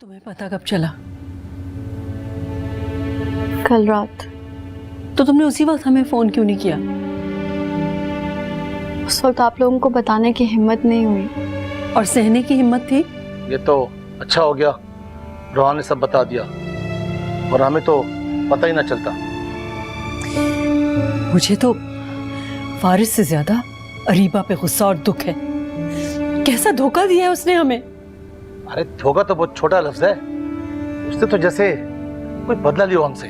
तुम्हें पता कब चला? कल रात। तो तुमने उसी वक्त हमें फोन क्यों नहीं किया? उस वक्त आप लोगों को बताने की हिम्मत नहीं हुई। और सहने की हिम्मत थी? ये तो अच्छा हो गया, रोहान ने सब बता दिया, और हमें तो पता ही ना चलता। मुझे तो फारिस से ज्यादा अरीबा पे गुस्सा और दुख है। कैसा धोखा दिया है उसने हमें। अरे धोखा तो बहुत छोटा लफ्ज है, उसने तो जैसे कोई बदला लिया हमसे।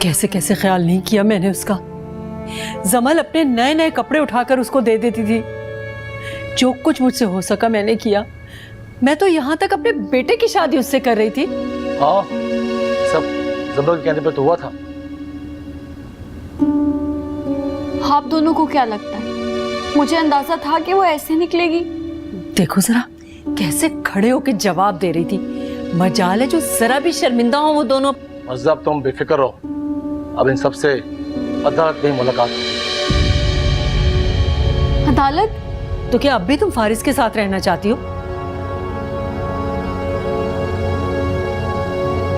कैसे कैसे ख्याल नहीं किया मैंने उसका। जमल अपने नए नए कपड़े उठाकर उसको दे देती थी। जो कुछ मुझसे हो सका मैंने किया। मैं तो यहाँ तक अपने बेटे की शादी उससे कर रही थी। हाँ, सब जमल के कहने पे तो हुआ था। आप दोनों को क्या लगता है, मुझे अंदाजा था कि वो ऐसे निकलेगी? देखो जरा कैसे खड़े होकर जवाब दे रही थी। मजाल है जो जरा भी शर्मिंदा हो वो दोनों। मज़्ज़ब तुम बेफिक्र रहो, अब इन सबसे अदालत में मुलाकात। अदालत? तो क्या अब भी तुम फारिस के साथ रहना चाहती हो?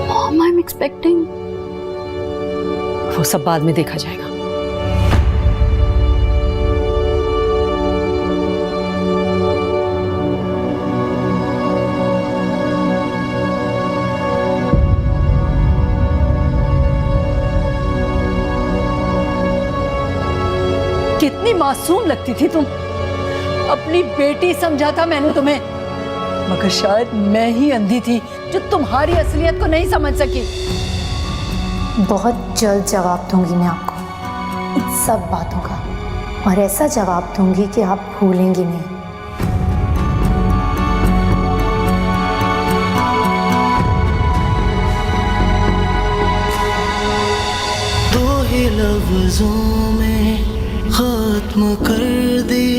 Mom, I'm expecting। वो सब बाद में देखा जाएगा। कितनी मासूम लगती थी तुम। अपनी बेटी समझा था मैंने तुम्हें, मगर शायद मैं ही अंधी थी जो तुम्हारी असलियत को नहीं समझ सकी। बहुत जल्द जवाब दूंगी मैं आपको इन सब बातों का, और ऐसा जवाब दूंगी कि आप भूलेंगी नहीं। दो ही लफ्जों में खत्म कर दी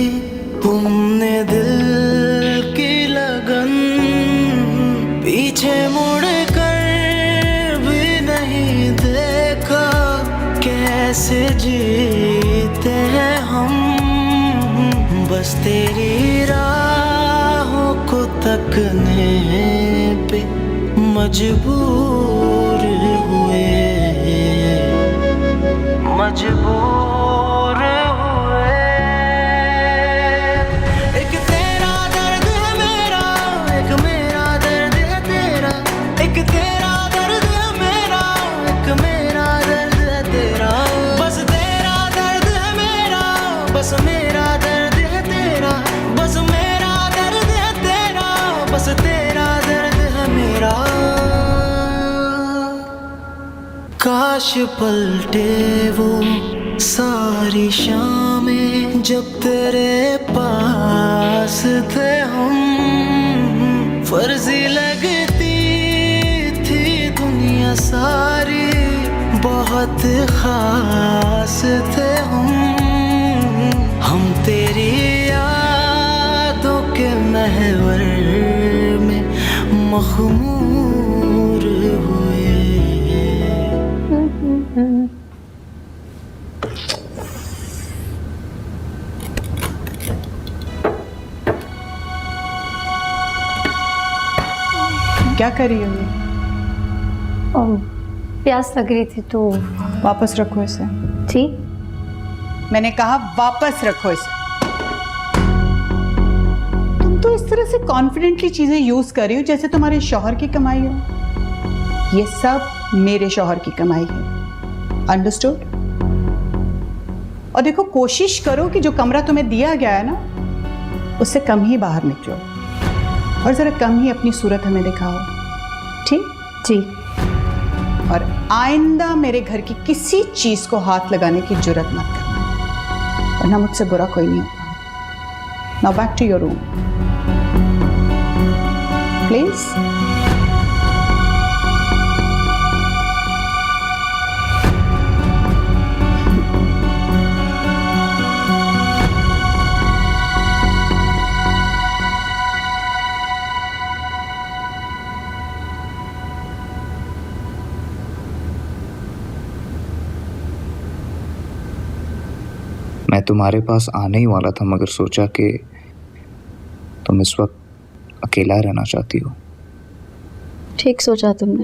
तुमने दिल की लगन, पीछे मुड़ कर भी नहीं देखा कैसे जीते हैं हम, बस तेरी राहों को तकने पे मजबूर हुए, मजबूर हुए। एक तेरा दर्द है मेरा, एक मेरा दर्द है तेरा, एक तेरा दर्द है मेरा, एक मेरा दर्द है तेरा, बस तेरा दर्द है मेरा, बस मेरा दर्द है तेरा, बस मेरा दर्द है तेरा, बस तेरा दर्द है मेरा। काश पलटे वो सारी शामें जब तेरे पास थे हम, फर्जी लगती थी दुनिया सारी, बहुत खास थे हम तेरी यादों के महवर में मखमूर हुए। क्या कर रही हो ये? प्यास लग रही थी तो। वापस रखो इसे। ठीक। मैंने कहा वापस रखो इसे। तुम तो इस तरह से कॉन्फिडेंटली चीजें यूज कर रही हो जैसे तुम्हारे शौहर की कमाई हो। ये सब मेरे शौहर की कमाई है, अंडरस्टूड? और देखो, कोशिश करो कि जो कमरा तुम्हें दिया गया है ना, उससे कम ही बाहर निकलो, और जरा कम ही अपनी सूरत हमें दिखाओ, ठीक? जी। और आइंदा मेरे घर की किसी चीज को हाथ लगाने की जुर्रत मत करना, वरना मुझसे बुरा कोई नहीं होगा। Now back to your room please. मैं तुम्हारे पास आने ही वाला था, मगर सोचा कि तुम इस वक्त अकेला रहना चाहती हो। ठीक सोचा तुमने,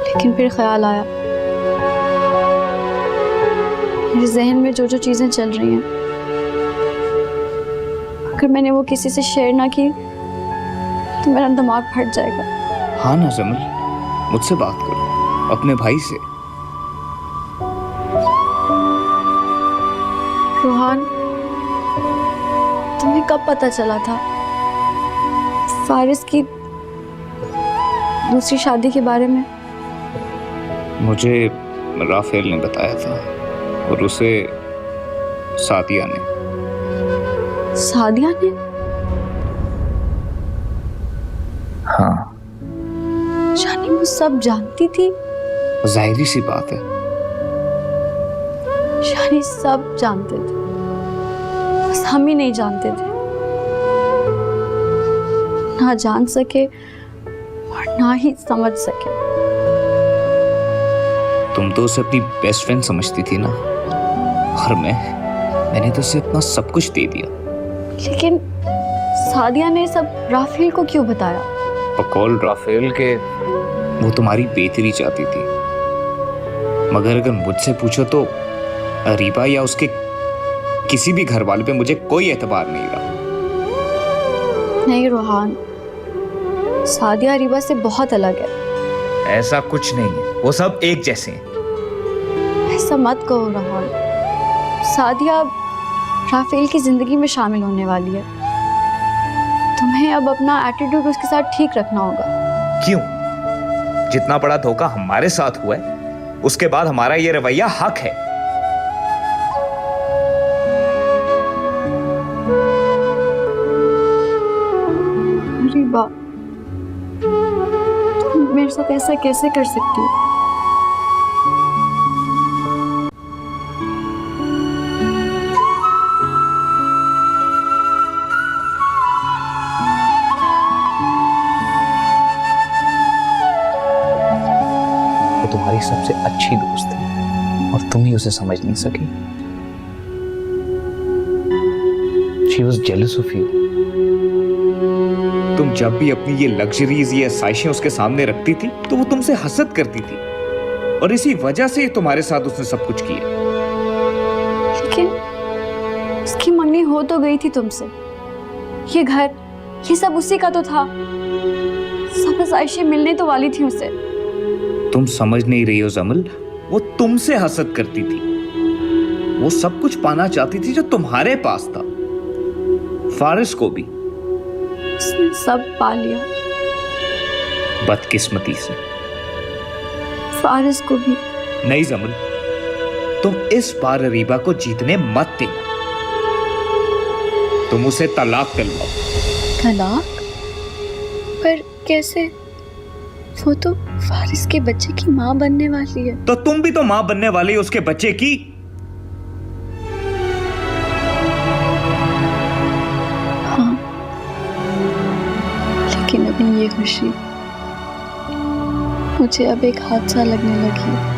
लेकिन फिर ख्याल आया मेरे जहन में जो जो चीजें चल रही हैं, अगर मैंने वो किसी से शेयर ना की तो मेरा दिमाग फट जाएगा। हाँ ना जमल, मुझसे बात करो, अपने भाई से। रोहान, तुम्हें कब पता चला था फारिस की दूसरी शादी के बारे में? मुझे राफेल ने बताया था और उसे सादिया ने। सादिया ने? हाँ, जानी वो सब जानती थी? जाहिर सी बात है। यानी सब जानते थे, बस हम ही नहीं जानते थे। ना जान सके और ना ही समझ सके। तुम तो उसे अपनी बेस्ट फ्रेंड समझती थी ना, और मैंने तो उसे अपना सब कुछ दे दिया। लेकिन सादिया ने सब राफेल को क्यों बताया? बकौल राफेल के वो तुम्हारी बेहतरी चाहती थी, मगर अगर मुझसे पूछो तो अरीबा या उसके किसी भी घर वाले पे मुझे कोई एतबार नहीं रहा। नहीं रोहान, सादिया अरीबा से बहुत अलग है। ऐसा कुछ नहीं है, वो सब एक जैसे हैं। ऐसा मत कहो रोहान, सादिया राफेल की जिंदगी में शामिल होने वाली है। तुम्हें अब अपना एटीट्यूड उसके साथ ठीक रखना होगा। क्यों? जितना बड़ा धोखा हमारे साथ हुआ है, उसके बाद हमारा ये रवैया हक है। अरीबा, तुम मेरे साथ ऐसा कैसे कर सकती हो? वो तुम्हारी सबसे अच्छी दोस्त है और तुम ही उसे समझ नहीं सकी। She was jealous of you. तुम जब भी अपनी ये लग्जरीज, ये आसाइशें उसके सामने रखती थी तो वो तुमसे हसद करती थी, और इसी वजह से तुम्हारे साथ उसने सब कुछ किया। लेकिन उसकी मंगनी हो तो गई थी तुमसे। ये घर, ये सब उसी का तो था। सब आसाइशें मिलने तो वाली थी उसे। तुम समझ नहीं रही हो जमल, वो तुमसे हसद करती थी। वो सब कुछ पाना चाहती थी जो तुम्हारे पास था। फारिस को भी उसने सब पा लिया। बदकिस्मती से। फारिस को भी। नहीं जमल, तुम इस बार अरीबा को जीतने मत देना। तुम उसे तलाक दिलवाओ। तलाक? पर कैसे? वो तो फारिस के बच्चे की माँ बनने वाली है। तो तुम भी तो माँ बनने वाली हो उसके बच्चे की। हाँ, लेकिन अभी ये खुशी मुझे अब एक हादसा लगने लगी।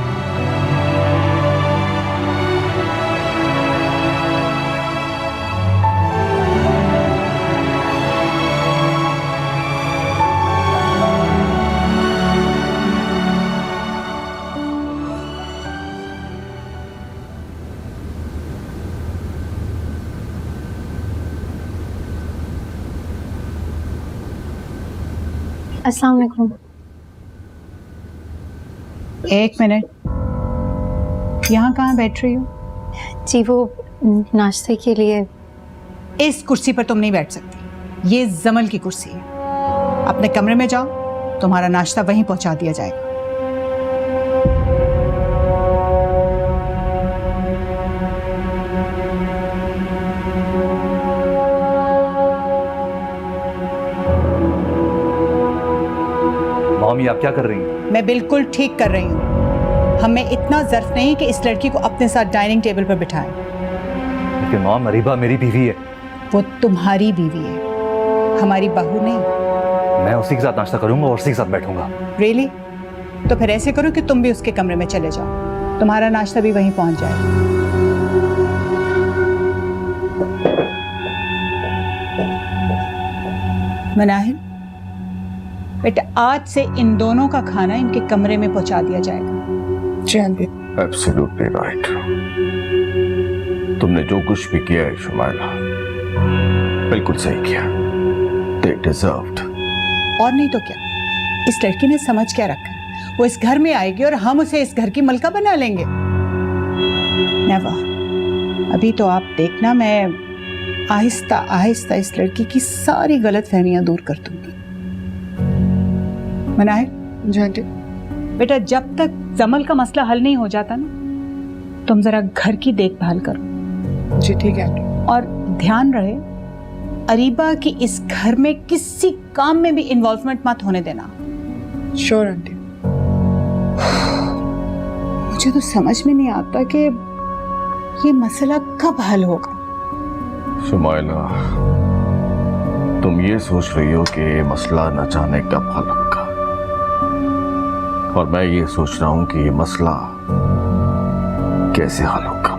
अस्सलाम वालेकुम। एक मिनट, यहाँ कहाँ बैठ रही हो? जी वो नाश्ते के लिए। इस कुर्सी पर तुम नहीं बैठ सकती, ये जमल की कुर्सी है। अपने कमरे में जाओ, तुम्हारा नाश्ता वहीं पहुंचा दिया जाएगा। मम्मी आप क्या कर रही हैं? मैं बिल्कुल ठीक कर रही हूँ। हमें इतना ज़र्फ नहीं कि इस लड़की को अपने साथ डाइनिंग टेबल पर बिठाएं। लेकिन मॉम, अरीबा मेरी बीवी है। वो तुम्हारी बीवी है, हमारी बहू नहीं। मैं उसी के साथ नाश्ता करूंगा और उसी के साथ बैठूंगा। रियली? तो फिर ऐसे करो कि तुम भी उसके कमरे में चले जाओ, तुम्हारा नाश्ता भी वहीं पहुंच जाएगा। मनाहिल, बेटा आज से इन दोनों का खाना इनके कमरे में पहुंचा दिया जाएगा। जी आंटी। Absolutely right. तुमने जो कुछ भी किया है शुमाइला, बिल्कुल सही किया। They deserved। और नहीं तो क्या, इस लड़की ने समझ क्या रखा है? वो इस घर में आएगी और हम उसे इस घर की मलका बना लेंगे। नेवर। अभी तो आप देखना, मैं आहिस्ता आहिस्ता इस लड़की की सारी गलतफहमियां दूर कर दूंगी। मना है? जी आंटी। बेटा जब तक जमल का मसला हल नहीं हो जाता ना, तुम जरा घर की देखभाल करो। जी ठीक है आंटी। और ध्यान रहे अरीबा की इस घर में किसी काम में भी इन्वॉल्वमेंट मत होने देना। Sure aunty. मुझे तो समझ में नहीं आता कि ये मसला कब हल होगा। शुमाइला, तुम ये सोच रही हो कि ये मसला न जाने कब हल होगा, और मैं ये सोच रहा हूं कि ये मसला कैसे हल होगा।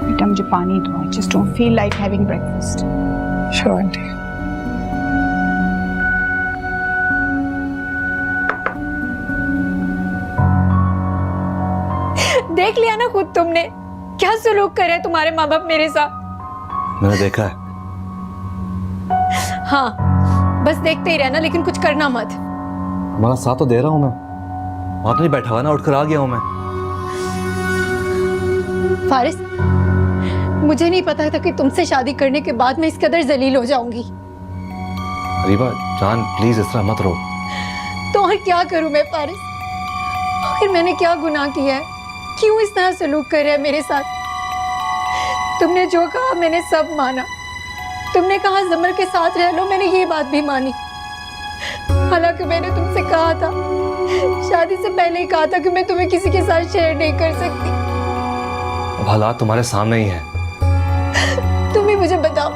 बेटा मुझे पानी दो, I just don't feel like having breakfast. Sure aunty. देख लिया ना खुद तुमने क्या सलूक करे तुम्हारे माँ बाप मेरे साथ। मैंने देखा है। हाँ बस देखते ही रहना, लेकिन कुछ करना मत। हमारा साथ तो दे रहा हूं मैं, वहां तो नहीं बैठा हुआ ना, उठकर आ गया हूं मैं। फारिस, मुझे नहीं पता था कि तुमसे शादी करने के बाद मैं इस कदर जलील हो जाऊंगी। रीबा जान प्लीज इस तरह मत रो। तो और क्या करूं मैं फारिस? आखिर मैंने क्या गुनाह किया है? क्यों इस तरह सलूक कर रहे हैं मेरे साथ? तुमने जो कहा मैंने सब माना। तुमने कहा जमल के साथ रह लो, मैंने ये बात भी मानी। हालांकि मैंने तुमसे कहा था, शादी से पहले ही कहा था कि मैं तुम्हें किसी के साथ शेयर नहीं कर सकती। अब हालात तुम्हारे सामने ही है। तुम ही मुझे बताओ,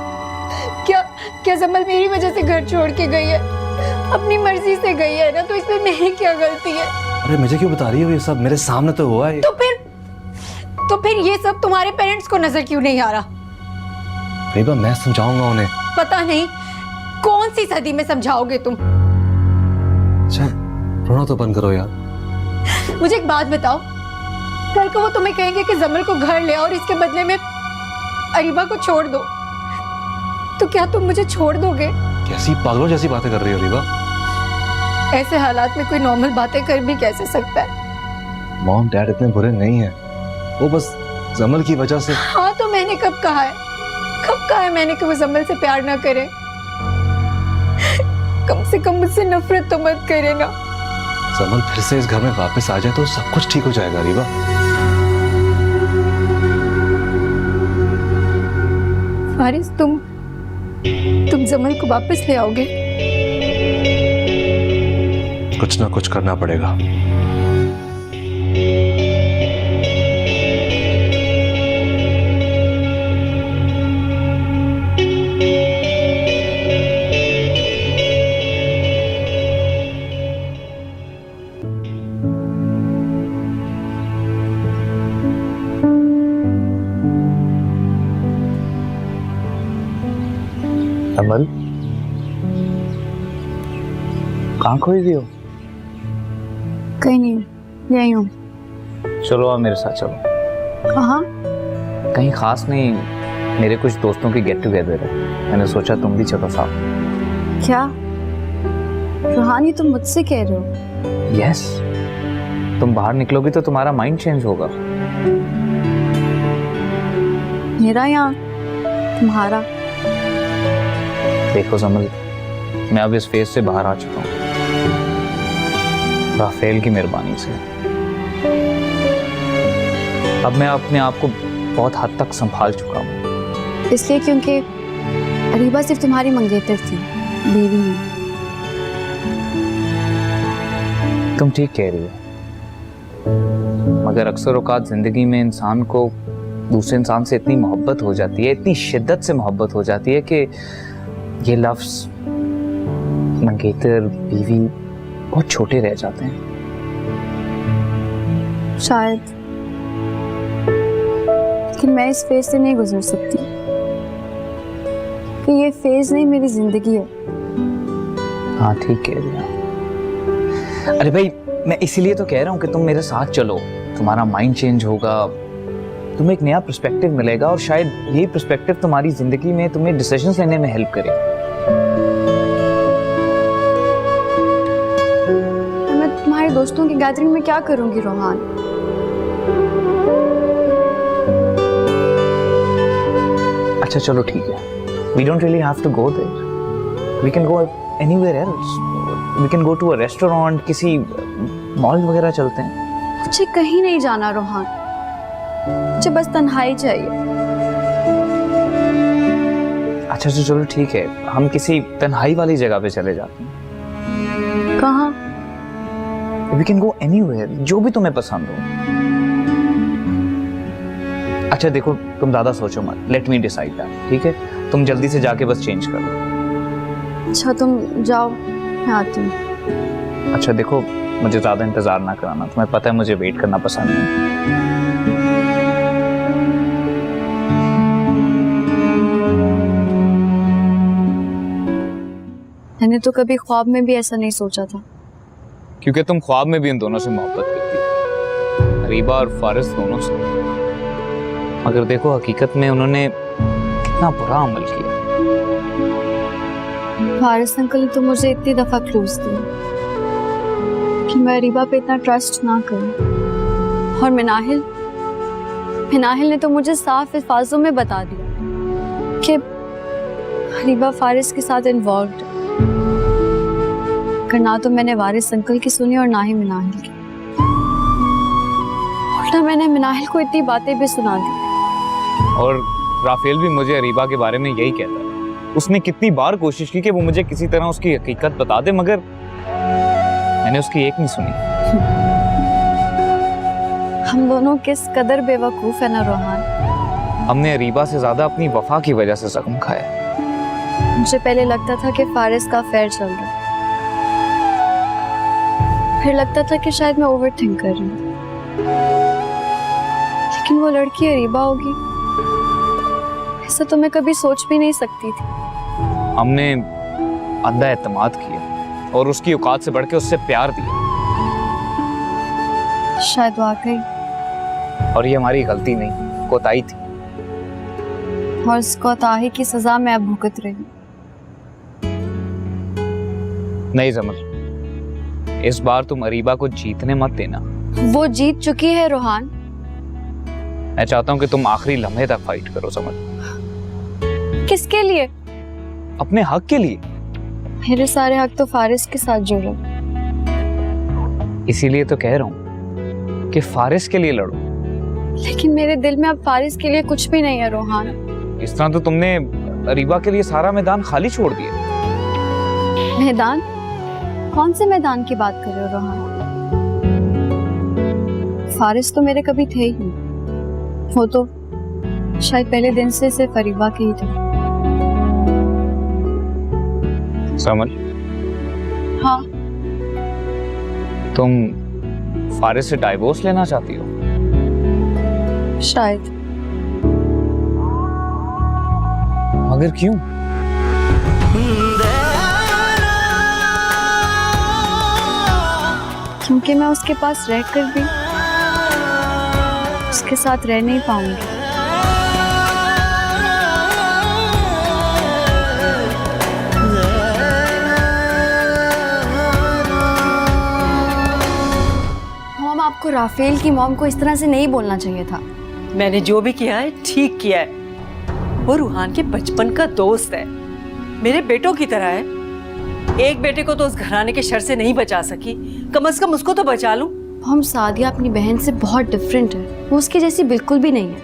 क्या जमल मेरी वजह से घर छोड़ के गई है? अपनी मर्जी से गई है ना, तो इसमें मेरी क्या गलती है? अरे मुझे क्यों बता रही हो ये सब? मेरे सामने तो हुआ है। तो फिर ये सब तुम्हारे पेरेंट्स को नजर क्यों नहीं आ रहा? रीबा मैं समझाऊंगा उन्हें। पता नहीं कौन सी सदी में समझाओगे तुम। अच्छा रोना तो बंद करो यार। मुझे एक बात बताओ, कल को वो तुम्हें कहेंगे कि जमल को घर ले आओ और इसके बदले में अरीबा को छोड़ दो, तो क्या तुम मुझे छोड़ दोगे? कैसी पागलों जैसी बातें कर रही हो रीबा? ऐसे हालात में कोई नॉर्मल बातें कर भी कैसे सकता है? मॉम डैड इतने बुरे नहीं है, वो बस जमल की वजह से। हाँ तो मैंने कब कहा है मैंने कि वो जमल से प्यार ना करे? कम से कम मुझसे नफरत तो मत करे ना। जमल फिर से इस घर में वापस आ जाए तो सब कुछ ठीक हो जाएगा रीबा। फारिस, तुम जमल को वापस ले आओगे? कुछ ना कुछ करना पड़ेगा। अमल कहाँ खोई हुई हो? कहीं नहीं, यही हूँ। चलो आप मेरे साथ चलो। कहाँ? कहीं खास नहीं, मेरे कुछ दोस्तों की गेट टुगेदर है, मैंने सोचा तुम भी चलो साथ। क्या रूहानी, तुम मुझसे कह रहे हो? यस, तुम बाहर निकलोगी तो तुम्हारा माइंड चेंज होगा। मेरा या तुम्हारा? देखो समझ, मैं अब इस फेज से बाहर आ चुका हूँ, राफेल की मेहरबानी से। अब मैं अपने आप को बहुत हद तक संभाल चुका हूँ। इसलिए क्योंकि अरीबा सिर्फ तुम्हारी मंगेतर थी, बीवी नहीं। तुम ठीक कह रही हो, मगर अक्सर औकात जिंदगी में इंसान को दूसरे इंसान से इतनी मोहब्बत हो जाती है, इतनी शिद्दत से मोहब्बत हो जाती है कि ये लफ्ज मंगेतर, बीवी बहुत छोटे रह जाते हैं। शायद, लेकिन मैं इस फेज से नहीं गुजर सकती। कि ये फेज नहीं मेरी जिंदगी है। हाँ ठीक कह रही हो। अरे भाई मैं इसीलिए तो कह रहा हूँ कि तुम मेरे साथ चलो, तुम्हारा माइंड चेंज होगा, तुम्हें एक नया पर्सपेक्टिव मिलेगा और शायद यही पर्सपेक्टिव तुम्हारी जिंदगी में तुम्हें डिसीजंस लेने में हेल्प करे। मैं तुम्हारे दोस्तों की गैदरिंग में क्या करूंगी रोहान? अच्छा चलो ठीक है, we don't really have to go there, we can go anywhere else, we can go to a restaurant, किसी मॉल वगैरह चलते हैं। मुझे कहीं नहीं जाना रोहान, मुझे बस तन्हाई चाहिए। अच्छा तो चलो ठीक है, हम किसी तन्हाई वाली जगह पे चले जाते हैं। कहाँ? वी कैन गो एनीवेयर, जो भी तुम्हें पसंद हो। अच्छा देखो तुम ज्यादा सोचो मत, लेट मी डिसाइड दैट, ठीक है? तुम जल्दी से जाके बस चेंज कर लो। अच्छा तुम जाओ, मैं आती हूँ। अच्छा देखो मुझे ज्यादा इंतजार ना कराना, तुम्हें पता है मुझे वेट करना पसंद नहीं। मैंने तो कभी ख्वाब में भी ऐसा नहीं सोचा था। क्योंकि तुम ख्वाब में भी इन दोनों से मोहब्बत करती हो, अरीबा और फारिस दोनों से। मगर देखो हकीकत में उन्होंने कितना बुरा अमल किया। फारिस अंकल ने तो मुझे इतनी दफा क्लूज दिए कि मैं अरीबा पे इतना ट्रस्ट ना करूं। और मिनाहिल ने तो मुझे साफ अल्फाजों में बता दिया कि अरीबा फारिस के साथ इन्वॉल्व्ड है। ना तो मैंने वारिस अंकल की सुनी और ना ही मिनाहिल की। उल्टा मैंने मिनाहिल को इतनी बातें भी सुना दी। और राफेल भी मुझे अरीबा के बारे में यही कहता है। उसने कितनी बार कोशिश की कि वो मुझे किसी तरह उसकी हकीकत बता दे, मगर मैंने उसकी एक नहीं सुनी। हम दोनों किस कदर बेवकूफ है ना रोहान। हमने अरीबा से ज्यादा अपनी वफा की वजह से जख्म खाया। मुझे पहले लगता था कि फारिस का अफेयर चल रहा है, फिर लगता था कि शायद मैं ओवर थिंक कर रही हूँ, लेकिन वो लड़की अरीबा होगी ऐसा तो मैं कभी सोच भी नहीं सकती थी। हमने अंधा एतमाद किया और उसकी औकात से बढ़ के उससे प्यार दिया। शायद वाकई, और ये हमारी गलती नहीं, कोताही थी। और इस कोताही की सजा मैं अब भुगत रही हूँ। नहीं जमल, इस बार तुम अरीबा को जीतने मत देना। वो जीत चुकी है रोहान। मैं चाहता हूँ कि तुम आखिरी लम्हे तक फाइट करो। समझ? किसके लिए? अपने हक के लिए। मेरे सारे हक तो फारिस के साथ जुड़े। इसीलिए तो कह रहा हूँ कि फारिस के लिए लड़ो। लेकिन मेरे दिल में अब फारिस के लिए कुछ भी नहीं है रोहान। इस तरह तो तुमने अरीबा के लिए सारा मैदान खाली छोड़ दिया। मैदान? कौन से मैदान की बात कर रहे हो रोहान? फारिस तो मेरे कभी थे ही नहीं। वो तो शायद पहले दिन से सिर्फ अरीबा के ही थे। समझ? हाँ। तुम फारिस से डाइवोर्स लेना चाहती हो? शायद। मगर क्यों? क्योंकि मैं उसके पास रहकर भी उसके साथ रह नहीं पाऊंगी। मॉम, आपको राफेल की मॉम को इस तरह से नहीं बोलना चाहिए था। मैंने जो भी किया है ठीक किया है। वो रूहान के बचपन का दोस्त है, मेरे बेटों की तरह है। एक बेटे को तो उस घराने के शर से नहीं बचा सकी, कम से कम उसको तो बचा लूं। हम सादिया अपनी बहन से बहुत डिफरेंट है, वो उसकी जैसी बिल्कुल भी नहीं है।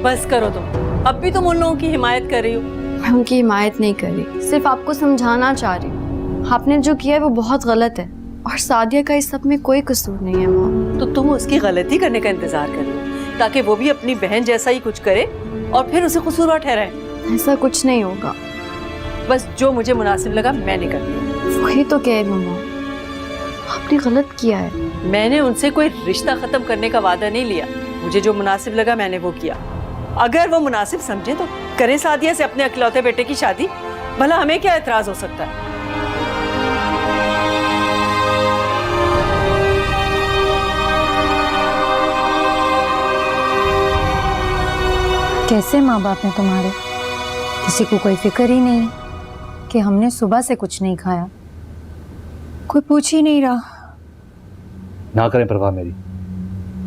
बस करो तुम, अब भी तुम उन लोगों की हिमायत कर रही हो। मैं उनकी हिमायत नहीं कर रही, सिर्फ आपको समझाना चाह रही हूँ। आपने जो किया है वो बहुत गलत है और सादिया का इस सब में कोई कसूर नहीं है मॉम। तो तुम उसकी गलती करने का इंतजार कर रही हो ताकि वो भी अपनी बहन जैसा ही कुछ करे और फिर उसे कसूरवार ठहराए। ऐसा कुछ नहीं होगा। बस जो मुझे मुनासिब लगा मैंने कर दिया। वही तो कह रही हूँ मॉम, आपने गलत किया है। मैंने उनसे कोई रिश्ता खत्म करने का वादा नहीं लिया, मुझे जो मुनासिब लगा मैंने वो किया। अगर वो मुनासिब समझे तो करें सादिया से अपने इकलौते बेटे की शादी, भला हमें क्या एतराज हो सकता है। कैसे माँ बाप हैं तुम्हारे, किसी को कोई फिक्र ही नहीं कि हमने सुबह से कुछ नहीं खाया, कोई पूछ ही नहीं रहा। ना करें परवाह मेरी,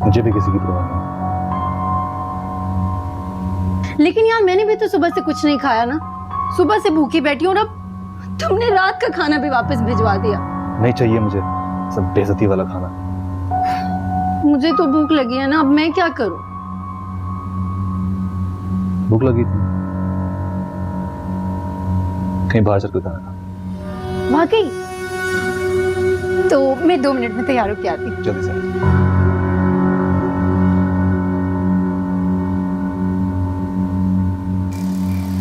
मुझे भी किसी की परवाह नहीं। लेकिन यार मैंने भी तो सुबह से कुछ नहीं खाया ना, सुबह से भूखी बैठी हूँ और अब तुमने रात का खाना भी वापस भिजवा दिया। नहीं चाहिए मुझे सब बेइज्जती वाला खाना। मुझे तो भूख लगी है ना, अब मैं क्या करूँ। भूख लगी थी, कहीं बाहर चल के खाना खा। वाकई? तो मैं 2 मिनट में तैयार होके आती हूँ। जल्दी से।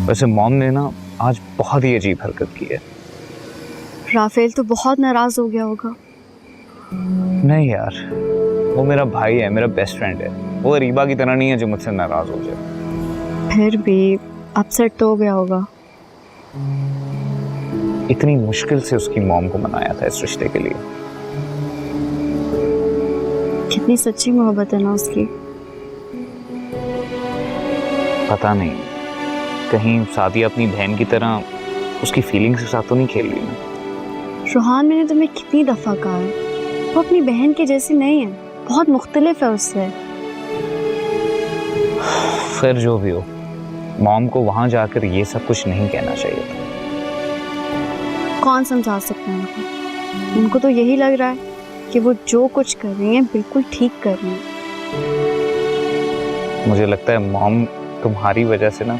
वैसे मॉम ने ना आज बहुत ही अजीब हरकत की है। राफेल तो बहुत नाराज हो गया होगा। नहीं यार, वो मेरा भाई है, मेरा बेस्ट फ्रेंड है। वो रीबा की तरह नहीं है जो मुझसे नाराज हो जाए। फिर भी अपसेट तो हो गया होगा। इतनी मुश्किल से उसकी मॉम को मनाया था इस रिश्ते के लिए। कितनी सच्ची मोहब्बत है ना उसकी। पता नहीं, कहीं सादिया अपनी बहन की तरह उसकी फीलिंग्स के साथ तो नहीं खेल रही ना। रोहान, मैंने तुम्हें कितनी दफा कहा है, वो अपनी बहन के जैसी नहीं है, बहुत मुख्तलिफ है उससे। फिर जो भी हो, मॉम को वहां जाकर ये सब कुछ नहीं कहना चाहिए था। कौन समझा सकता है उनको? उनको तो यही लग रहा है कि वो जो कुछ कर रही हैं बिल्कुल ठीक कर रही हैं। मुझे लगता है मॉम तुम्हारी वजह से ना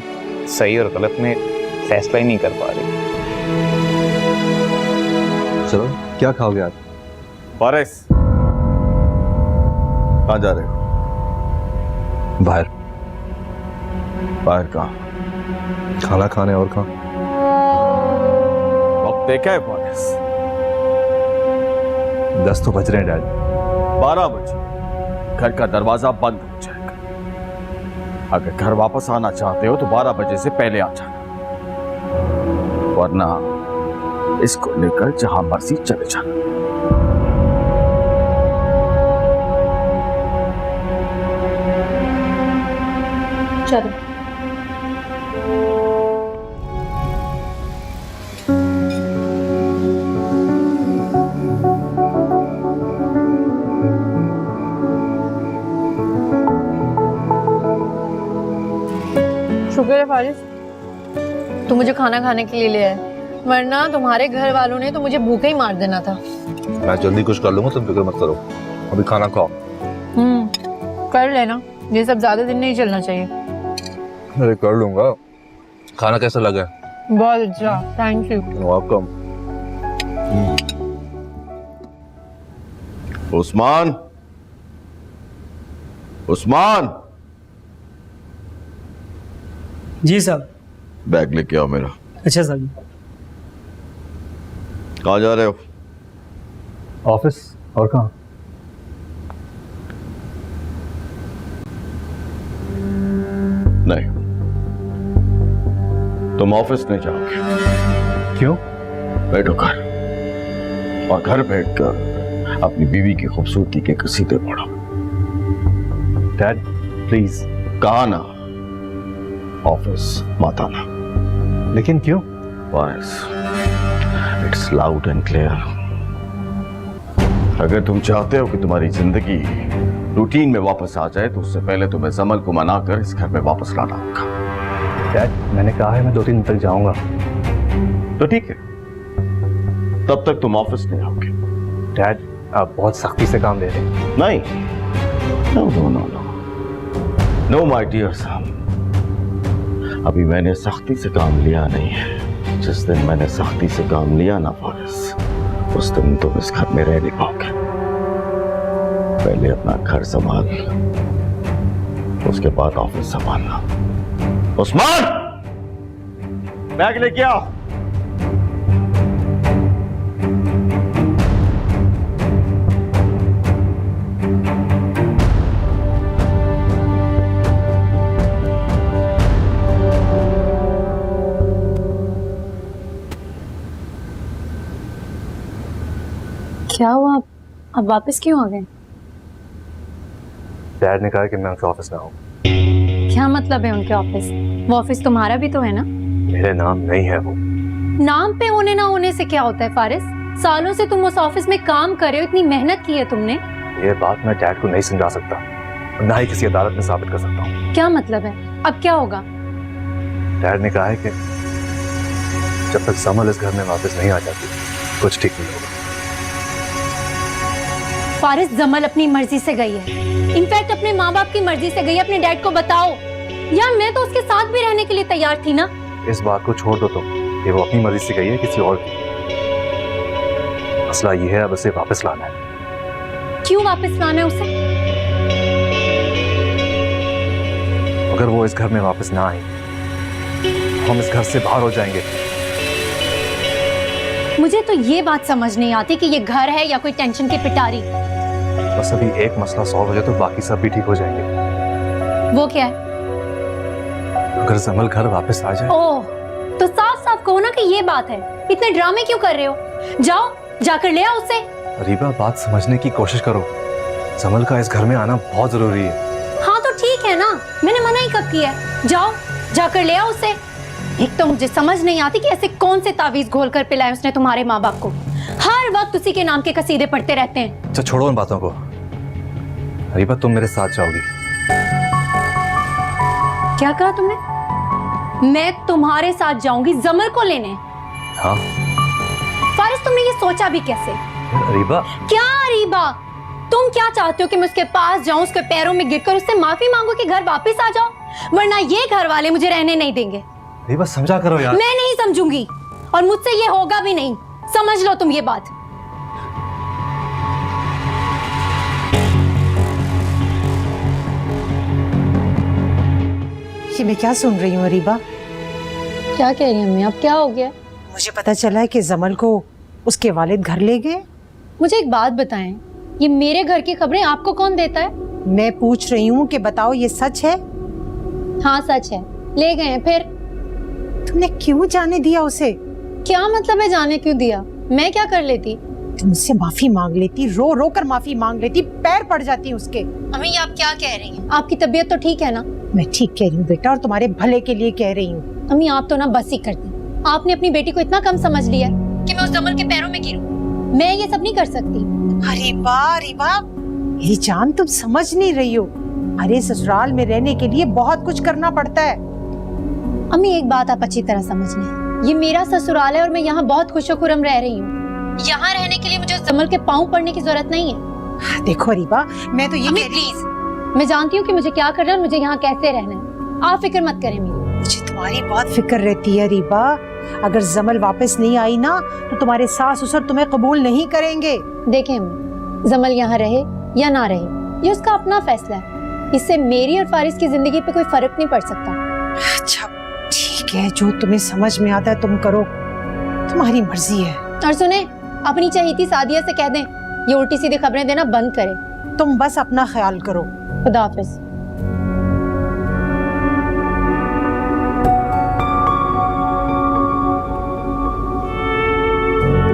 सही और गलत में फैसला ही नहीं कर पा रही। चलो, क्या खाओगे आज? फारिस, कहाँ जा रहे हो? बाहर। बाहर कहाँ? खाना खाने और कहाँ? वक्त देखा है फारिस? 10 तो बज रहे हैं डैड। 12 बजे घर का दरवाजा बंद हो जाएगा। अगर घर वापस आना चाहते हो तो 12 बजे से पहले आ जाना, वरना इसको लेकर जहां मर्जी चले जाना। चलो। शुक्र है फारिस, तू मुझे खाना खाने के लिए ले आए, वरना तुम्हारे घर वालों ने तो मुझे भूखे ही मार देना था। मैं जल्दी कुछ कर लूंगा, तुम फिक्र मत करो। अभी खाना खाओ। कर लेना, ये सब ज्यादा दिन नहीं चलना चाहिए। अरे कर लूंगा। खाना कैसा लगा? बहुत अच्छा, thank you. Welcome. Usman, Usman, ji साहब। बैग लेके आओ मेरा। अच्छा साहब। कहाँ जा रहे हो? ऑफिस। और कहाँ? नहीं, तुम ऑफिस नहीं जाओगे। क्यों? बैठो घर, और घर बैठकर अपनी बीवी की खूबसूरती के कसीदे पढ़ो। Dad please. कहा ना, ऑफिस मत आना। लेकिन क्यों? बस, इट्स लाउड एंड क्लियर। अगर तुम चाहते हो कि तुम्हारी जिंदगी रूटीन में वापस आ जाए तो उससे पहले तुम्हें जमल को मनाकर इस घर में वापस लाना होगा। डैड मैंने कहा है मैं 2-3 दिन तक जाऊंगा। तो ठीक है, तब तक तुम ऑफिस नहीं आओगे। डैड आप बहुत सख्ती से काम दे रहे हैं। नहीं, no no no no no my dear son, अभी मैंने सख्ती से काम लिया नहीं है। जिस दिन मैंने सख्ती से काम लिया ना फारिस, उस दिन तुम इस घर में रह नहीं पाओगे। पहले अपना घर संभाल, उसके बाद ऑफिस संभालना। उस्मान, बैग लेके आओ। क्या हुआ? अब वापस क्यों आ गए? डैड ने कहा कि मैं उनके ऑफिस में आऊँ। क्या मतलब है उनके ऑफिस? वो ऑफिस तुम्हारा भी तो है ना? मेरे नाम नहीं है वो। नाम पे होने ना होने से क्या होता है फारिस? सालों से तुम उस ऑफिस में काम कर रहे हो, इतनी मेहनत की है तुमने। ये बात मैं डैड को नहीं समझा सकता, ना ही किसी अदालत में साबित कर सकता हूँ। क्या मतलब है? अब क्या होगा? डैड ने कहा है कि जब तक समल इस घर में वापस नहीं आ जाती कुछ ठीक नहीं होगा। फारिस, जमल अपनी मर्जी से गई है, इनफैक्ट अपने माँ बाप की मर्जी से गई है। अपने डैड को बताओ। यार मैं तो उसके साथ भी रहने के लिए तैयार थी ना। इस बात को छोड़ दो तुम, ये वो अपनी मर्जी से गई है किसी और की। मसला ये है अब उसे वापस लाना है। क्यों वापस लाना है उसे? अगर वो इस घर में वापस ना आई हम इस घर से बाहर हो जाएंगे। मुझे तो ये बात समझ नहीं आती कि ये घर है या कोई टेंशन की पिटारी। बस अभी एक मसला सॉल्व हो जाए तो बाकी सब भी ठीक हो जाएंगे। वो क्या है? अगर जमल घर वापस आ जाए। ओह, तो साफ साफ कहो ना कि ये बात है। इतने ड्रामे क्यों कर रहे हो? जाओ, जाकर ले आओ उसे। रीबा, बात समझने की कोशिश करो। जमल का इस घर में आना बहुत जरूरी है। हाँ तो ठीक है ना, मैंने मना ही कब किया है? जाओ, जाकर ले आओ उसे। एक तो मुझे समझ नहीं आती कि ऐसे कौन से तावीज घोल कर पिलाए उसने तुम्हारे माँ बाप को। हर वक्त उसी के नाम के कसीदे पढ़ते रहते हैं। अच्छा छोड़ो उन बातों को। रीबा, तुम मेरे साथ जाओगी? क्या कहा तुमने? मैं तुम्हारे साथ जाऊंगी जमल को लेने? हाँ। फारिस, तुमने ये सोचा भी कैसे? रीबा। क्या रीबा? तुम क्या चाहते हो कि मैं उसके पास जाऊं, उसके पैरों में गिरकर उससे माफी मांगू कि घर वापस आ जाओ? वरना ये घर वाले मुझे रहने नहीं देंगे। रीबा समझा करो यार। मैं नहीं समझूंगी और मुझसे ये होगा भी नहीं। समझ लो तुम ये बात। ये मैं क्या सुन रही हूँ रीबा? क्या कह रही हैं अम्मी? अब क्या हो गया? मुझे पता चला है कि जमल को उसके वालिद घर ले गए। मुझे एक बात बताएं, ये मेरे घर की खबरें आपको कौन देता है? मैं पूछ रही हूँ कि बताओ ये सच है? हाँ सच है, ले गए हैं। फिर तुमने क्यों जाने दिया उसे? क्या मतलब है जाने क्यों दिया? मैं क्या कर लेती? तुमसे माफी मांग लेती, रो रो कर माफी मांग लेती, पैर पड़ जाती उसके। अम्मी आप क्या कह रही हैं? आपकी तबीयत तो ठीक है ना? मैं ठीक कह रही हूँ बेटा, और तुम्हारे भले के लिए कह रही हूँ। अम्मी आप तो ना बस ही करती। आपने अपनी बेटी को इतना कम समझ लिया कि मैं उस जमल के पैरों में गिरूं। मैं ये सब नहीं कर सकती। अरे वाह रीबा, मेरी जान तुम समझ नहीं रही हो। अरे ससुराल में रहने के लिए बहुत कुछ करना पड़ता है। अम्मी एक बात आप अच्छी तरह समझ लें, ये मेरा ससुराल है और मैं यहाँ बहुत खुशो-खुरम रह रही हूँ। यहाँ रहने के लिए मुझे जमल के पाँव पड़ने की जरूरत नहीं है। देखो रीबा, मैं तो ये अम्मी प्लीज, मैं जानती हूँ कि मुझे क्या करना है और मुझे यहाँ कैसे रहना है। आप फिक्र मत करें मेरी। मुझे तुम्हारी बहुत फिक्र रहती है रीबा। अगर जमल वापस नहीं आई ना तो तुम्हारे सास ससुर तुम्हें कबूल नहीं करेंगे। देखें अम्मी, जमल यहाँ रहे या ना रहे ये उसका अपना फैसला है। इससे मेरी और फारिस की जिंदगी पे कोई फर्क नहीं पड़ सकता। अच्छा ठीक है, जो तुम्हें समझ में आता है तुम करो, तुम्हारी मर्जी है। और सुने, अपनी चहेती सादिया से कह दें ये उल्टी सीधी खबरें देना बंद करे। तुम बस अपना ख्याल करो। खुदा हाफिज।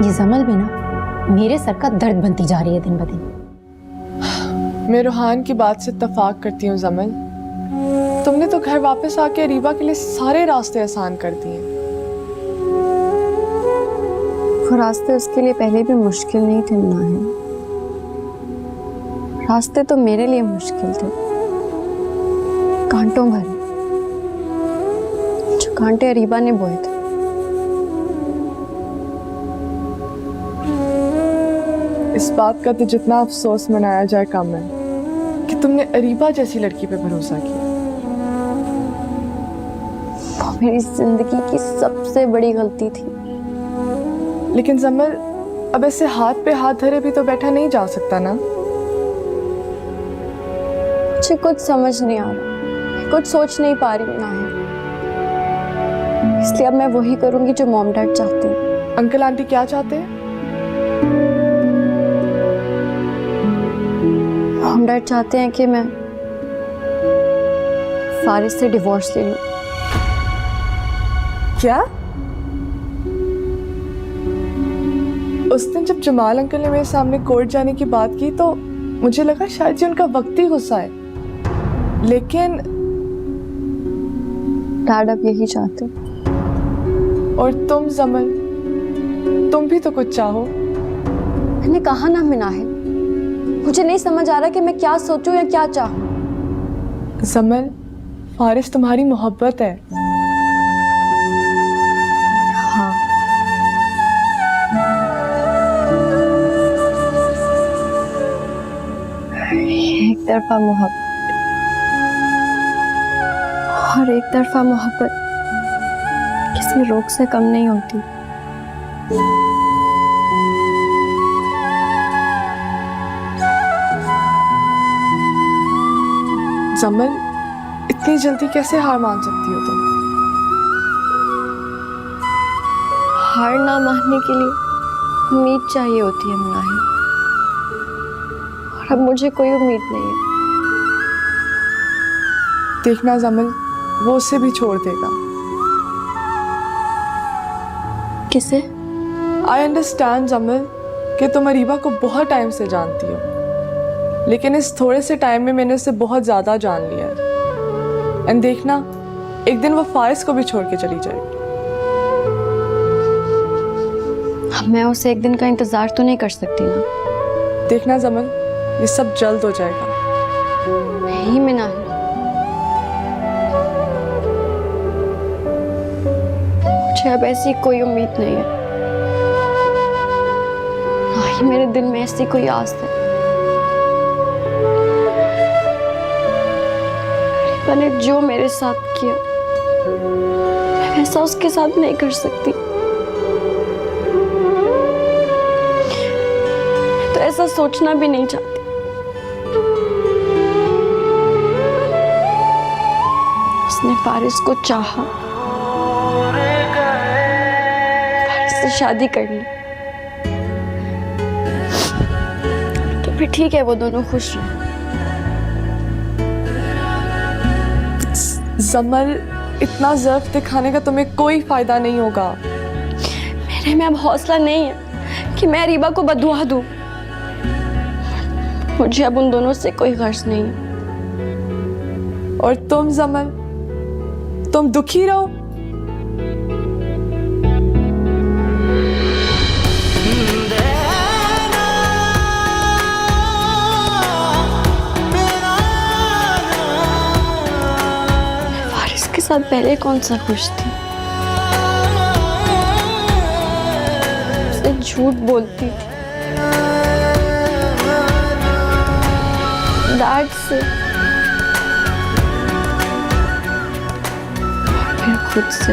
ये जमल भी ना मेरे सर का दर्द बनती जा रही है दिन ब दिन। मैं रूहान की बात से इत्तेफाक करती हूँ जमल। तुमने तो घर वापस आके रीबा के लिए सारे रास्ते आसान कर दिए। वो रास्ते उसके लिए पहले भी मुश्किल नहीं थे मुनाहिल। रास्ते तो मेरे लिए मुश्किल थे, कांटों भरे, जो कांटे अरीबा ने बोए थे। इस बात का तो जितना अफसोस मनाया जाए कम है कि तुमने अरीबा जैसी लड़की पे भरोसा किया। वो मेरी जिंदगी की सबसे बड़ी गलती थी। लेकिन जमल, अब ऐसे हाथ पे हाथ धरे भी तो बैठा नहीं जा सकता ना। मुझे कुछ समझ नहीं आ रहा, कुछ सोच नहीं पा रही मुनाहिल। इसलिए अब मैं वही करूंगी जो मॉम डैड चाहते हैं। अंकल आंटी क्या चाहते हैं? मॉम डैड चाहते हैं कि मैं फारिस से डिवोर्स ले लूं। क्या? उस दिन जब जमाल अंकल ने मेरे सामने कोर्ट जाने की बात की तो मुझे लगा शायद ये उनका वक्ती गुस्सा है, लेकिन डैड अब यही चाहते। और तुम जमल, तुम भी तो कुछ चाहो। मैंने कहा ना मिनाहिल, मुझे नहीं समझ आ रहा कि मैं क्या सोचूं या क्या चाहूं। जमल, फारिस तुम्हारी मोहब्बत है। हाँ, एक तरफा मोहब्बत, और एक तरफा मोहब्बत किसी रोग से कम नहीं होती। जमल, इतनी जल्दी कैसे हार मान सकती हो तुम? हार ना मानने के लिए उम्मीद चाहिए होती है मुनाहिल, और अब मुझे कोई उम्मीद नहीं है। देखना जमल, वो उसे भी छोड़ देगा। किसे? आई अंडरस्टैंड जमल कि तुम अरीबा को बहुत टाइम से जानती हो, लेकिन इस थोड़े से टाइम में मैंने उसे बहुत ज़्यादा जान लिया है। एंड देखना, एक दिन वो फारिस को भी छोड़ के चली जाएगी। अब मैं उसे एक दिन का इंतजार तो नहीं कर सकती ना। देखना जमल, ये सब जल्द हो जाएगा। नहीं मिनाहिल, मुझे अब ऐसी कोई उम्मीद नहीं है, ना ही मेरे दिल में ऐसी कोई आस है। अरीबा ने जो मेरे साथ किया, मैं वैसा उसके साथ नहीं कर सकती। तो ऐसा सोचना भी नहीं चाहती। उसने फारिस को चाहा, फारिस से शादी कर ली, तो फिर ठीक है, वो दोनों खुश रहे। जमल, इतना ज़र्फ दिखाने का तुम्हें कोई फायदा नहीं होगा। मेरे में अब हौसला नहीं है कि मैं अरीबा को बददुआ दूं। मुझे अब उन दोनों से कोई गर्ज नहीं है। और तुम जमल, तुम दुखी रहो। फारिस के साथ पहले कौन सा खुश थी? उसे झूठ बोलती थी, डैड से, और फिर खुद से।